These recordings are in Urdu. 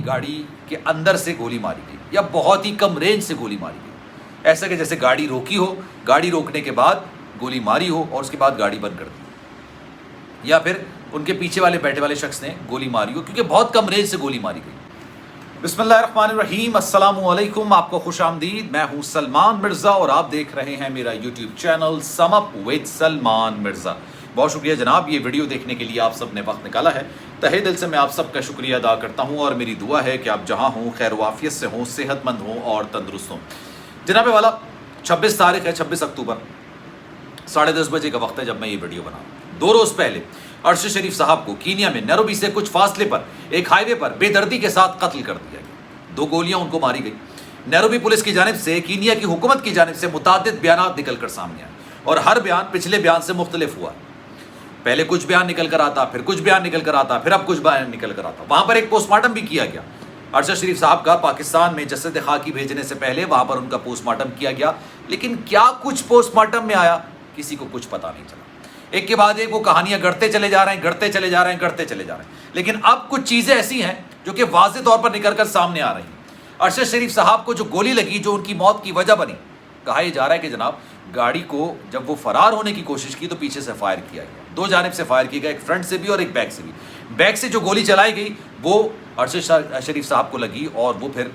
گاڑی کے اندر سے گولی ماری گئی یا بہت ہی کم رینج سے گولی ماری گئی، ایسا کہ جیسے گاڑی روکی ہو، گاڑی روکنے کے بعد گولی ماری ہو اور اس کے بعد گاڑی بند کر دی، یا پھر ان کے پیچھے والے بیٹھے والے شخص نے گولی ماری ہو، کیونکہ بہت کم رینج سے گولی ماری گئی۔ بسم اللہ الرحمن الرحیم، السلام علیکم، آپ کو خوش آمدید۔ میں ہوں سلمان مرزا اور آپ دیکھ رہے ہیں میرا YouTube channel some up with Salman Mirza. بہت شکریہ جناب، یہ ویڈیو دیکھنے کے لیے آپ سب نے وقت نکالا ہے، تہہ دل سے میں آپ سب کا شکریہ ادا کرتا ہوں، اور میری دعا ہے کہ آپ جہاں ہوں خیر و عافیت سے ہوں، صحت مند ہوں اور تندرست ہوں۔ جناب والا 26 تاریخ ہے، 26 اکتوبر، 10:30 بجے کا وقت ہے جب میں یہ ویڈیو بنا رہا ہوں۔ 2 روز پہلے ارشد شریف صاحب کو کینیا میں نیروبی سے کچھ فاصلے پر ایک ہائی وے پر بے دردی کے ساتھ قتل کر دیا گیا، 2 گولیاں ان کو ماری گئی۔ نیروبی پولیس کی جانب سے کینیا کی حکومت کی جانب سے متعدد بیانات نکل کر سامنے آئے، اور ہر بیان پچھلے بیان سے مختلف ہوا۔ پہلے کچھ بیان نکل کر آتا، پھر کچھ بیان نکل کر آتا، پھر اب کچھ بیان نکل کر آتا۔ وہاں پر ایک پوسٹ مارٹم بھی کیا گیا، ارشد شریف صاحب کا پاکستان میں جسد خاکی بھیجنے سے پہلے وہاں پر ان کا پوسٹ مارٹم کیا گیا، لیکن کیا کچھ پوسٹ مارٹم میں آیا کسی کو کچھ پتہ نہیں چلا۔ ایک کے بعد ایک وہ کہانیاں گڑھتے چلے جا رہے ہیں، لیکن اب کچھ چیزیں ایسی ہیں جو کہ واضح طور پر نکل کر سامنے آ رہی ہیں۔ ارشد شریف صاحب کو جو گولی لگی، جو ان کی موت کی وجہ بنی، کہا یہ جا رہا ہے کہ جناب گاڑی کو جب وہ فرار ہونے کی کوشش کی تو پیچھے سے فائر کیا گیا، 2 جانب سے فائر کیا گیا، ایک فرنٹ سے بھی اور ایک بیک سے بھی۔ بیک سے جو گولی چلائی گئی وہ ارشد شریف صاحب کو لگی اور وہ پھر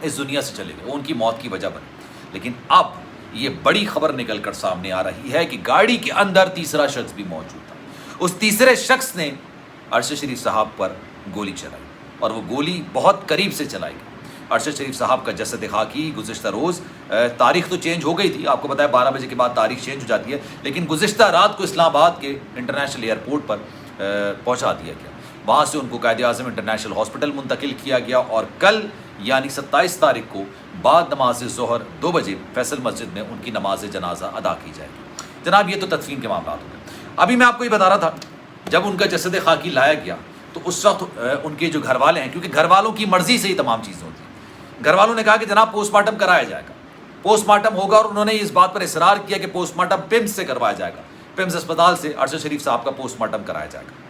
اس دنیا سے چلے گئے، وہ ان کی موت کی وجہ بنی۔ لیکن اب یہ بڑی خبر نکل کر سامنے آ رہی ہے کہ گاڑی کے اندر تیسرا شخص بھی موجود تھا، اس تیسرے شخص نے ارشد شریف صاحب پر گولی چلائی، اور وہ گولی بہت قریب سے چلائی گئی۔ ارشد شریف صاحب کا جسد خاکی گزشتہ روز، تاریخ تو چینج ہو گئی تھی، آپ کو پتہ ہے 12 بجے کے بعد تاریخ چینج ہو جاتی ہے، لیکن گزشتہ رات کو اسلام آباد کے انٹرنیشنل ایئرپورٹ پر پہنچا دیا گیا۔ وہاں سے ان کو قائد اعظم انٹرنیشنل ہاسپٹل منتقل کیا گیا، اور کل یعنی 27 تاریخ کو بعد نماز ظہر 2 بجے فیصل مسجد میں ان کی نماز جنازہ ادا کی جائے گی۔ جناب یہ تو تدفین کے معاملات ہو گئے۔ ابھی میں آپ کو یہ بتا رہا تھا، جب ان کا جسد خاکی لایا گیا تو اس وقت ان کے جو گھر والے ہیں، کیونکہ گھر والوں کی مرضی سے ہی تمام چیزیں ہوتی ہیں، گھر والوں نے کہا کہ جناب پوسٹ مارٹم کرایا جائے گا، پوسٹ مارٹم ہوگا، اور انہوں نے اس بات پر اصرار کیا کہ پوسٹ مارٹم پمس سے کروایا جائے گا، پمس اسپتال سے ارشد شریف صاحب کا پوسٹ مارٹم کرایا جائے گا۔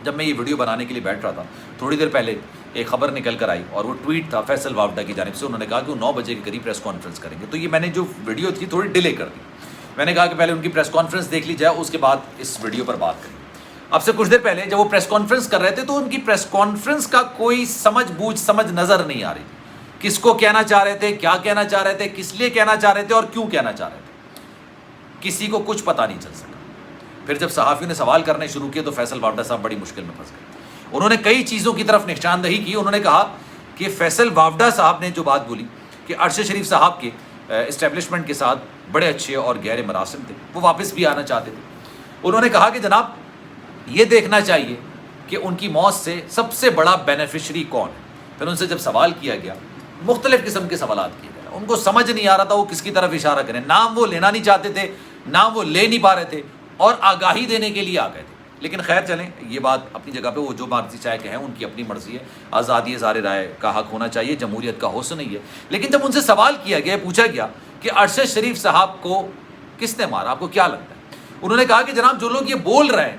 جب میں یہ ویڈیو بنانے کے لیے بیٹھ رہا تھا، تھوڑی دیر پہلے ایک خبر نکل کر آئی، اور وہ ٹویٹ تھا فیصل وافدہ کی جانب سے، انہوں نے کہا کہ وہ 9 بجے کے قریب پریس کانفرنس کریں گے۔ تو یہ میں نے جو ویڈیو تھی تھوڑی ڈیلے کر دی، میں نے کہا کہ پہلے ان کی پریس کانفرنس دیکھ لی جائے، اس کے بعد اس ویڈیو پر بات کریں۔ اب سے کچھ دیر پہلے جب وہ پریس کانفرنس کر رہے تھے تو ان کی پریس کانفرنس کا کوئی سمجھ نظر نہیں آ رہی، کس کو کہنا چاہ رہے تھے، کیا کہنا چاہ رہے تھے، کس لیے کہنا چاہ رہے تھے اور کیوں کہنا چاہ رہے تھے، کسی کو کچھ پتہ نہیں چل سکا۔ پھر جب صحافیوں نے سوال کرنے شروع کیے تو فیصل وافدہ صاحب بڑی مشکل میں پھنس گئے۔ انہوں نے کئی چیزوں کی طرف نشاندہی کی۔ انہوں نے کہا کہ فیصل وافدہ صاحب نے جو بات بولی کہ ارشد شریف صاحب کے اسٹیبلشمنٹ کے ساتھ بڑے اچھے اور گہرے مراسم تھے، وہ واپس بھی آنا چاہتے تھے۔ انہوں نے کہا کہ جناب یہ دیکھنا چاہیے کہ ان کی موت سے سب سے بڑا بینیفیشری کون ہے۔ پھر ان سے جب سوال کیا گیا، مختلف قسم کے سوالات کیے گئے، ان کو سمجھ نہیں آ رہا تھا وہ کس کی طرف اشارہ کریں، نام وہ لینا نہیں چاہتے تھے، نام وہ لے نہیں پا رہے تھے، اور آگاہی دینے کے لیے آ گئے تھے۔ لیکن خیر چلیں، یہ بات اپنی جگہ پہ، وہ جو مرضی چاہے کہیں، ان کی اپنی مرضی ہے، آزادی اظہار رائے کا حق ہونا چاہیے، جمہوریت کا حسن نہیں ہے۔ لیکن جب ان سے سوال کیا گیا، پوچھا گیا کہ ارشد شریف صاحب کو کس نے مارا، آپ کو کیا لگتا ہے، انہوں نے کہا کہ جناب جو لوگ یہ بول رہے ہیں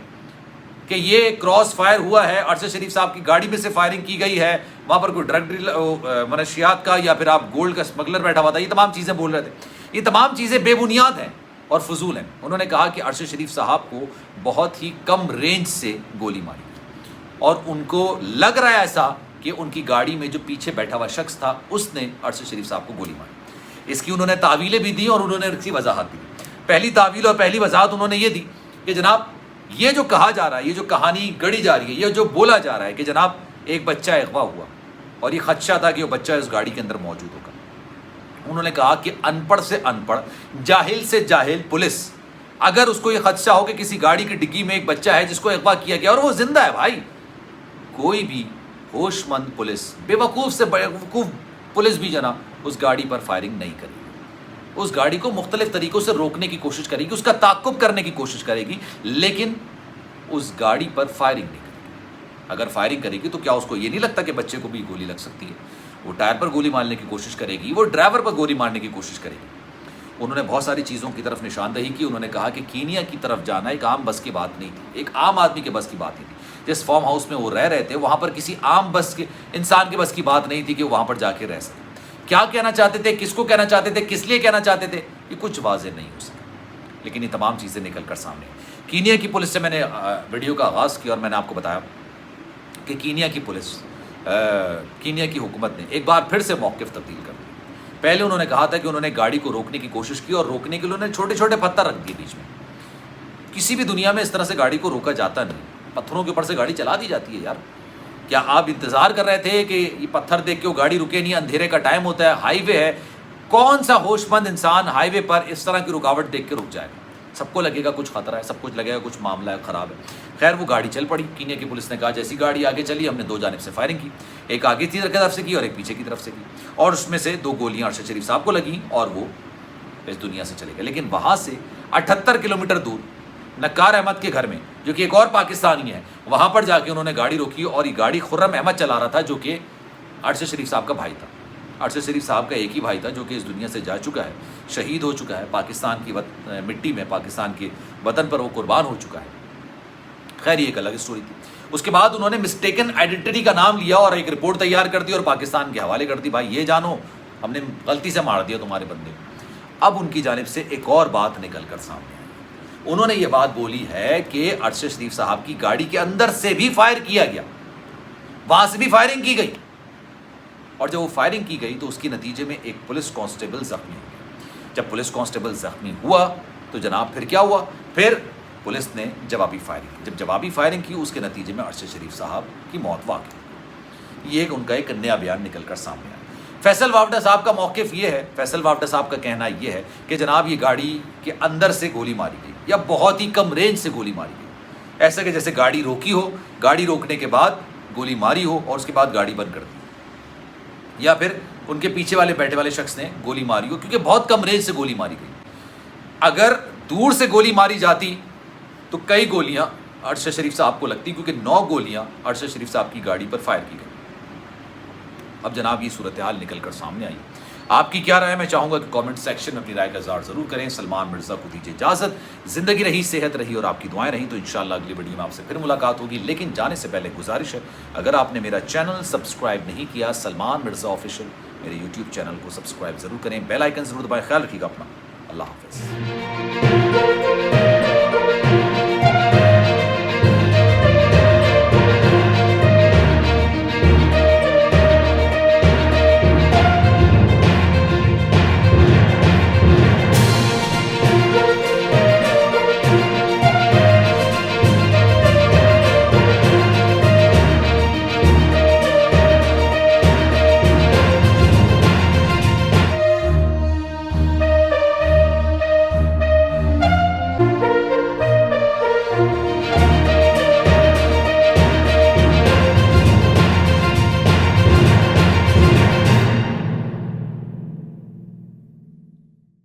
کہ یہ کراس فائر ہوا ہے، ارشد شریف صاحب کی گاڑی میں سے فائرنگ کی گئی ہے، وہاں پر کوئی ڈرگ منشیات کا یا پھر آپ گولڈ کا اسمگلر بیٹھا ہوا تھا، یہ تمام چیزیں بول رہے تھے، یہ تمام چیزیں بے بنیاد ہیں اور فضول ہیں۔ انہوں نے کہا کہ ارشد شریف صاحب کو بہت ہی کم رینج سے گولی ماری، اور ان کو لگ رہا ہے ایسا کہ ان کی گاڑی میں جو پیچھے بیٹھا ہوا شخص تھا اس نے ارشد شریف صاحب کو گولی ماری۔ اس کی انہوں نے تعویلیں بھی دی اور انہوں نے اس کی وضاحت بھی دی۔ پہلی تعویل اور پہلی وضاحت انہوں نے یہ دی کہ جناب یہ جو کہا جا رہا ہے، یہ جو کہانی گڑھی جا رہی ہے، یہ جو بولا جا رہا ہے کہ جناب ایک بچہ اغوا ہوا اور یہ خدشہ تھا کہ وہ بچہ اس گاڑی کے اندر موجود ہوگا، انہوں نے کہا کہ ان پڑھ سے ان پڑھ، جاہل سے جاہل پولیس، اگر اس کو یہ خدشہ ہو کہ کسی گاڑی کی ڈگی میں ایک بچہ ہے جس کو اغوا کیا گیا اور وہ زندہ ہے، بھائی کوئی بھی ہوش مند پولیس، بے وقوف سے بے وقوف پولیس بھی جناب اس گاڑی پر فائرنگ نہیں کرے گی، اس گاڑی کو مختلف طریقوں سے روکنے کی کوشش کرے گی، اس کا تعاقب کرنے کی کوشش کرے گی، لیکن اس گاڑی پر فائرنگ نہیں کرے گی۔ اگر فائرنگ کرے گی تو کیا اس کو یہ نہیں لگتا کہ بچے کو بھی گولی لگ سکتی ہے؟ وہ ٹائر پر گولی مارنے کی کوشش کرے گی، وہ ڈرائیور پر گولی مارنے کی کوشش کرے گی۔ انہوں نے بہت ساری چیزوں کی طرف نشاندہی کی۔ انہوں نے کہا کہ کینیا کی طرف جانا ایک عام بس کی بات نہیں تھی، ایک عام آدمی کے بس کی بات نہیں تھی۔ جس فارم ہاؤس میں وہ رہ رہے تھے وہاں پر کسی عام بس کے انسان کے بس کی بات نہیں تھی کہ وہاں پر جا کے رہ سکے. کیا کہنا چاہتے تھے, کس کو کہنا چاہتے تھے, کس لیے کہنا چاہتے تھے, یہ کچھ واضح نہیں ہو سکا. لیکن یہ تمام چیزیں نکل کر سامنے. کینیا کی پولیس سے میں نے ویڈیو کا آغاز کیا اور میں نے آپ کو بتایا کہ کینیا کی پولیس, کینیا کی حکومت نے ایک بار پھر سے موقف تبدیل کر دیا. پہلے انہوں نے کہا تھا کہ انہوں نے گاڑی کو روکنے کی کوشش کی اور روکنے کے لیے انہوں نے چھوٹے چھوٹے پتھر رکھ دیے بیچ میں. کسی بھی دنیا میں اس طرح سے گاڑی کو روکا جاتا نہیں, پتھروں کے اوپر سے گاڑی چلا دی جاتی ہے یار. کیا آپ انتظار کر رہے تھے کہ یہ پتھر دیکھ کے وہ گاڑی رکے نہیں؟ اندھیرے کا ٹائم ہوتا ہے, ہائی وے ہے, کون سا ہوش مند انسان ہائی وے پر اس طرح کی رکاوٹ دیکھ کے رک جائے گا؟ سب کو لگے گا کچھ خطرہ ہے, سب کچھ لگے گا کچھ معاملہ ہے, خراب ہے. خیر وہ گاڑی چل پڑی. کینیا کی پولیس نے کہا جیسی گاڑی آگے چلی ہم نے دو جانب سے فائرنگ کی, ایک آگے کی طرف سے کی اور ایک پیچھے کی طرف سے کی, اور اس میں سے 2 گولیاں ارشد شریف صاحب کو لگیں اور وہ اس دنیا سے چلے گئے. لیکن وہاں سے 78 کلومیٹر دور نکار احمد کے گھر میں, جو کہ ایک اور پاکستانی ہے, وہاں پر جا کے انہوں نے گاڑی روکی اور یہ گاڑی خرم احمد چلا رہا تھا جو کہ ارشد شریف صاحب کا بھائی تھا. ارشد شریف صاحب کا ایک ہی بھائی تھا جو کہ اس دنیا سے جا چکا ہے, شہید ہو چکا ہے, پاکستان کی مٹی میں, پاکستان کے وطن پر وہ قربان ہو چکا ہے. خیر یہ ایک الگ اسٹوری تھی. اس کے بعد انہوں نے مسٹیکن آئیڈینٹی کا نام لیا اور ایک رپورٹ تیار کر دی اور پاکستان کے حوالے کر دی. بھائی یہ جانو ہم نے غلطی سے مار دیا تمہارے بندے کو. اب ان کی جانب سے ایک اور بات نکل کر سامنے آئی. انہوں نے یہ بات بولی ہے کہ ارشد شریف صاحب کی گاڑی کے اندر سے بھی فائر کیا گیا, وہاں سے بھی فائرنگ کی گئی, اور جب وہ فائرنگ کی گئی تو اس کے نتیجے میں ایک پولیس کانسٹیبل زخمی ہو گیا. جب پولیس کانسٹیبل زخمی ہوا تو جناب پھر کیا ہوا, پھر پولیس نے جوابی فائرنگ کی. جب جوابی فائرنگ کی اس کے نتیجے میں ارشد شریف صاحب کی موت واقع ہوئی. یہ ان کا ایک نیا بیان نکل کر سامنے آیا. فیصل وافڈہ صاحب کا موقف یہ ہے, فیصل وافڈہ صاحب کا کہنا یہ ہے کہ جناب یہ گاڑی کے اندر سے گولی ماری گئی یا بہت ہی کم رینج سے گولی ماری گئی. ایسا کہ جیسے گاڑی روکی ہو, گاڑی روکنے کے بعد گولی ماری ہو اور اس کے بعد گاڑی بند کر دی, یا پھر ان کے پیچھے والے بیٹھے والے شخص نے گولی ماری ہو, کیونکہ بہت کم رینج سے گولی ماری گئی. اگر دور سے گولی ماری جاتی تو کئی گولیاں ارشد شریف صاحب کو لگتی, کیونکہ 9 گولیاں ارشد شریف صاحب کی گاڑی پر فائر کی گئی. اب جناب یہ صورتحال نکل کر سامنے آئی. آپ کی کیا رائے؟ میں چاہوں گا کہ کامنٹ سیکشن میں اپنی رائے کا اظہار ضرور کریں. سلمان مرزا کو دیجیے اجازت. زندگی رہی, صحت رہی اور آپ کی دعائیں رہیں تو انشاءاللہ اگلی ویڈیو میں آپ سے پھر ملاقات ہوگی. لیکن جانے سے پہلے گزارش ہے, اگر آپ نے میرا چینل سبسکرائب نہیں کیا سلمان مرزا آفیشیل, میرے یوٹیوب چینل کو سبسکرائب ضرور کریں, بیل آئیکن ضرور دبائیں. خیال رکھیے گا اپنا. اللہ حافظ.